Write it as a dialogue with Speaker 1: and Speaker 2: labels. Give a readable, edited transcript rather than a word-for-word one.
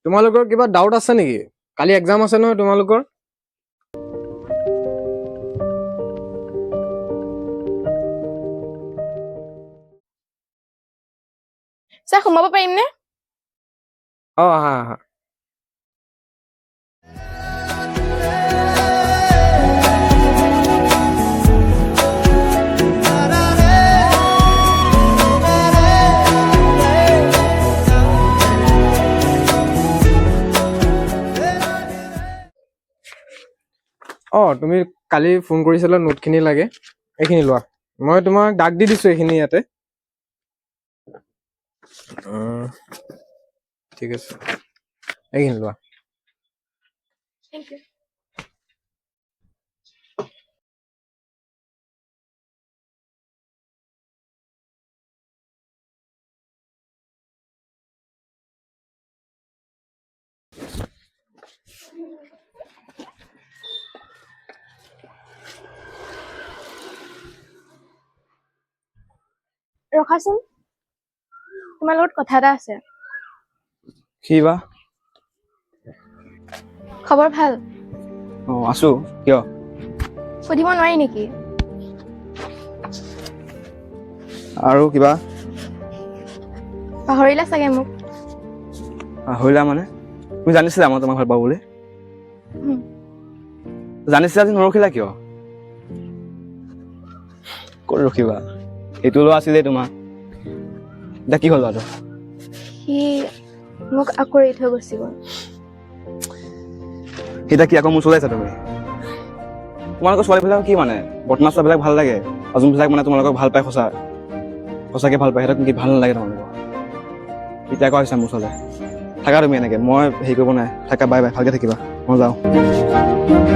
Speaker 1: তোমালোকৰ কিবা ডাউট আছে নেকি? কালি এক্সাম আছে নহয় তোমালোকৰ?
Speaker 2: স্যাৰ সোমাব পাৰিম নে?
Speaker 1: আহা আহা। তুমি কালি ফোন কৰিছিলা নোটখিনি লাগে, এইখিনি লোৱা। মই তোমাক ডাক দি দিছো এইখিনি ইয়াতে। ঠিক আছে, এইখিনি লোৱা।
Speaker 2: Thank U. ৰখাচোন, তোমাৰ লগত কথা এটা আছে।
Speaker 3: কি বা?
Speaker 2: খবৰ ভাল?
Speaker 3: আছো। কিয়?
Speaker 2: সুধিব নোৱাৰি নেকি?
Speaker 3: আৰু কিবা?
Speaker 2: পাহৰিলা চাগে মোক।
Speaker 3: পাহৰিলা মানে? তুমি জানিছিলা মই তোমাক ভাল পাওঁ বুলি? জানিছিলা যে নৰখিলা কিয়? ক'ত ৰখিবা? সেইটো লোৱা আছিলে তোমাক। এতিয়া কি হ'ল বাৰু?
Speaker 2: সি মোক আকৌ এৰি থৈ গুচি গ'ল।
Speaker 3: এতিয়া কি আকৌ মোৰ চলাইছা তুমি? তোমালোকৰ ছোৱালীবিলাক কি মানে বদমাছ ছোৱালীবিলাক ভাল লাগে, আৰু যোনবিলাক মানে তোমালোকক ভাল পায় সঁচাকে ভাল পায়, সিহঁতক কি ভাল নালাগে তোমালোকৰ? এতিয়া আকৌ আহিছা মোৰ ওচৰলৈ। থাকা তুমি এনেকে, মই হেৰি কৰিব নাই। থাকা, বাই বাই, ভালকে থাকিবা। মই যাওঁ।